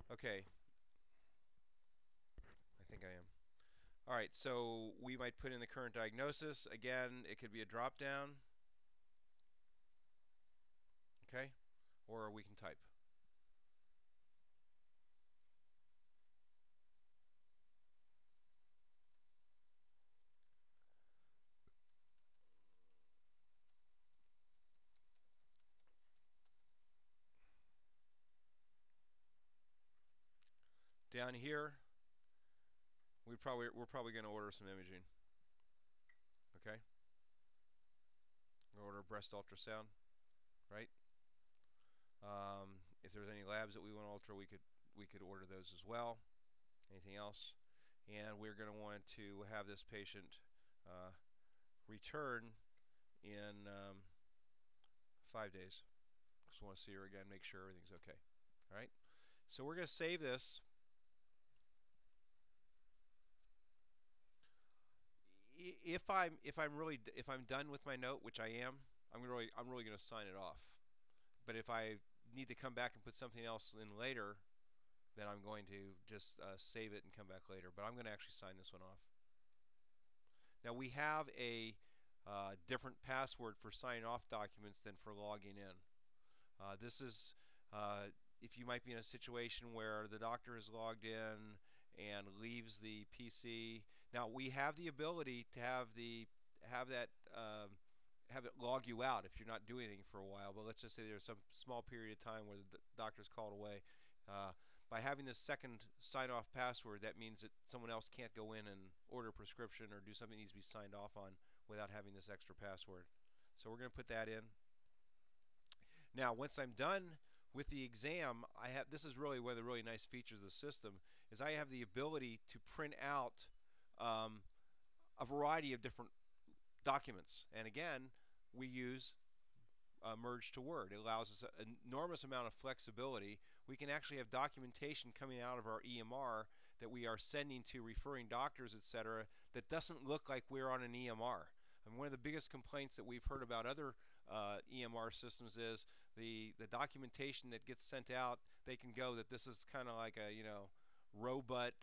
Okay, I think I am. All right, so we might put in the current diagnosis. Again, it could be a drop down, okay, or we can type. Down here, we're probably going to order some imaging. Okay, we'll order a breast ultrasound, right? If there's any labs that we want to ultra, we could order those as well. Anything else? And we're going to want to have this patient uh, return in 5 days. Just want to see her again, make sure everything's okay. All right. So we're going to save this. If I'm done with my note, which I am, I'm really going to sign it off. But if I need to come back and put something else in later, then I'm going to just save it and come back later. But I'm going to actually sign this one off. Now we have a different password for signing off documents than for logging in. This is if you might be in a situation where the doctor is logged in and leaves the PC. Now we have the ability to have that have it log you out if you're not doing anything for a while. But let's just say there's some small period of time where the doctor's called away. Uh, by having this second sign-off password, that means that someone else can't go in and order a prescription or do something that needs to be signed off on without having this extra password. So we're going to put that in. Now, once I'm done with the exam, I have this is really one of the really nice features of the system is I have the ability to print out um, a variety of different documents. And again, we use merge to Word. It allows us an enormous amount of flexibility. We can actually have documentation coming out of our EMR that we are sending to referring doctors, etc., that doesn't look like we're on an EMR. And one of the biggest complaints that we've heard about other EMR systems is the documentation that gets sent out. They can go that this is kind of like a robot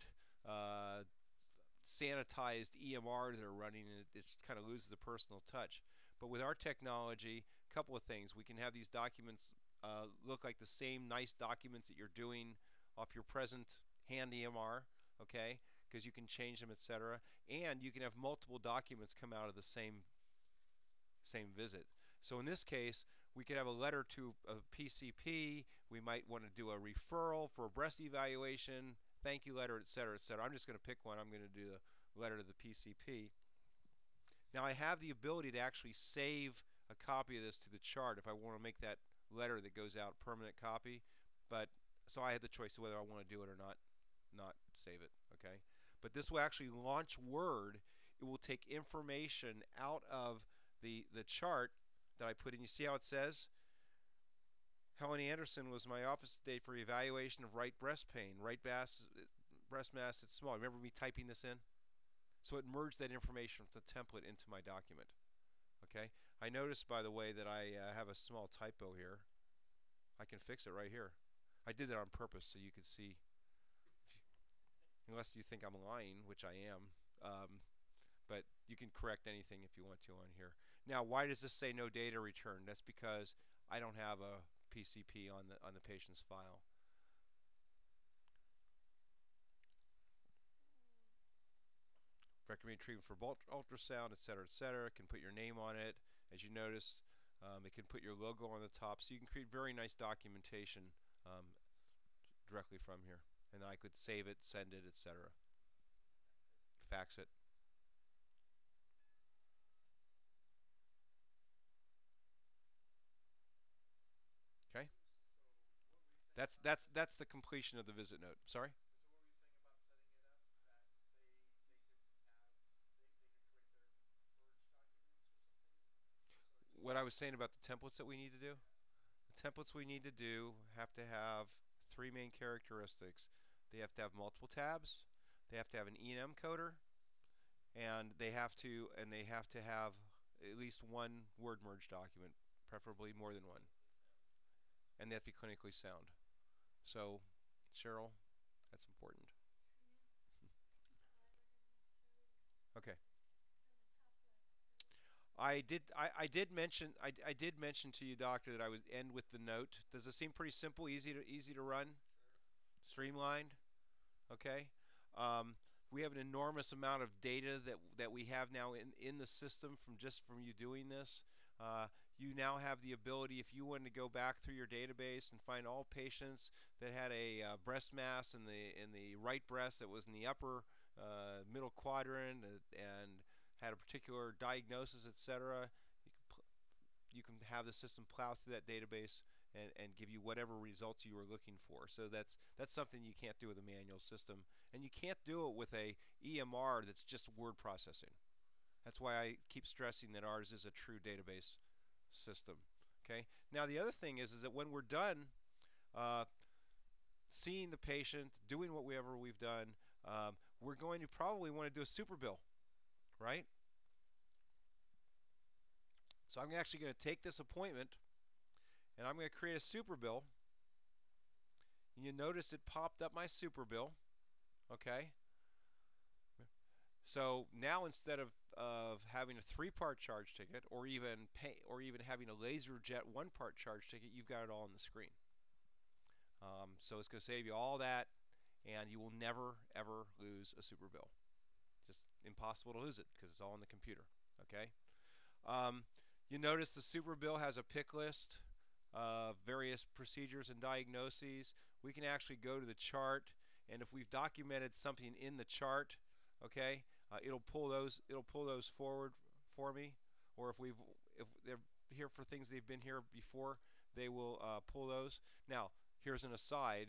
sanitized EMR that are running, and it just kind of loses the personal touch. But with our technology, a couple of things. We can have these documents look like the same nice documents that you're doing off your present hand EMR, okay? Because you can change them, etc. And you can have multiple documents come out of the same visit. So in this case, we could have a letter to a PCP. We might want to do a referral for a breast evaluation, thank you letter, etc., etc. I'm just going to pick one. I'm going to do the letter to the PCP. Now I have the ability to actually save a copy of this to the chart if I want to make that letter that goes out permanent copy. But so I have the choice of whether I want to do it or not save it. Okay. But this will actually launch Word. It will take information out of the chart that I put in. You see how it says? Helen Anderson was my office today for evaluation of right breast pain. Right breast mass is small. Remember me typing this in? So it merged that information from the template into my document. Okay. I noticed, by the way, that I have a small typo here. I can fix it right here. I did that on purpose so you could see. Unless you think I'm lying, which I am. But you can correct anything if you want to on here. Now, why does this say no data returned? That's because I don't have a PCP on the patient's file. Recommended treatment for ultrasound, etc., etc. Can put your name on it. As you notice, it can put your logo on the top, so you can create very nice documentation directly from here. And I could save it, send it, etc. Fax it. Okay. That's the completion of the visit note. Sorry. What I was saying about the templates that we need to do. The templates we need to do have to have three main characteristics. They have to have multiple tabs. They have to have an E&M coder, and they have to have at least one word merge document, preferably more than one, and they have to be clinically sound. So Cheryl, that's important. Okay. I did mention to you, doctor, that I would end with the note. Does it seem pretty simple, easy to run, streamlined? Okay. Um, we have an enormous amount of data that we have now in the system from you doing this. Uh, you now have the ability, if you wanted to go back through your database and find all patients that had a breast mass in the right breast that was in the upper middle quadrant and had a particular diagnosis, etc. You can you can have the system plow through that database and give you whatever results you were looking for. So that's something you can't do with a manual system, and you can't do it with a EMR that's just word processing. That's why I keep stressing that ours is a true database system. Okay. Now the other thing is that when we're done uh, seeing the patient, doing whatever we've done, we're going to probably want to do a super bill, right? So I'm actually going to take this appointment and I'm going to create a super bill. And you notice it popped up my super bill. Okay. So now instead of having a three-part charge ticket or even having a LaserJet one-part charge ticket, you've got it all on the screen. So it's going to save you all that, and you will never ever lose a super bill. Just impossible to lose it because it's all on the computer. Okay. Um, you notice the super bill has a pick list of various procedures and diagnoses. We can actually go to the chart, and if we've documented something in the chart, okay, it'll pull those forward for me. Or if they're here for things they've been here before, they will pull those. Now, here's an aside.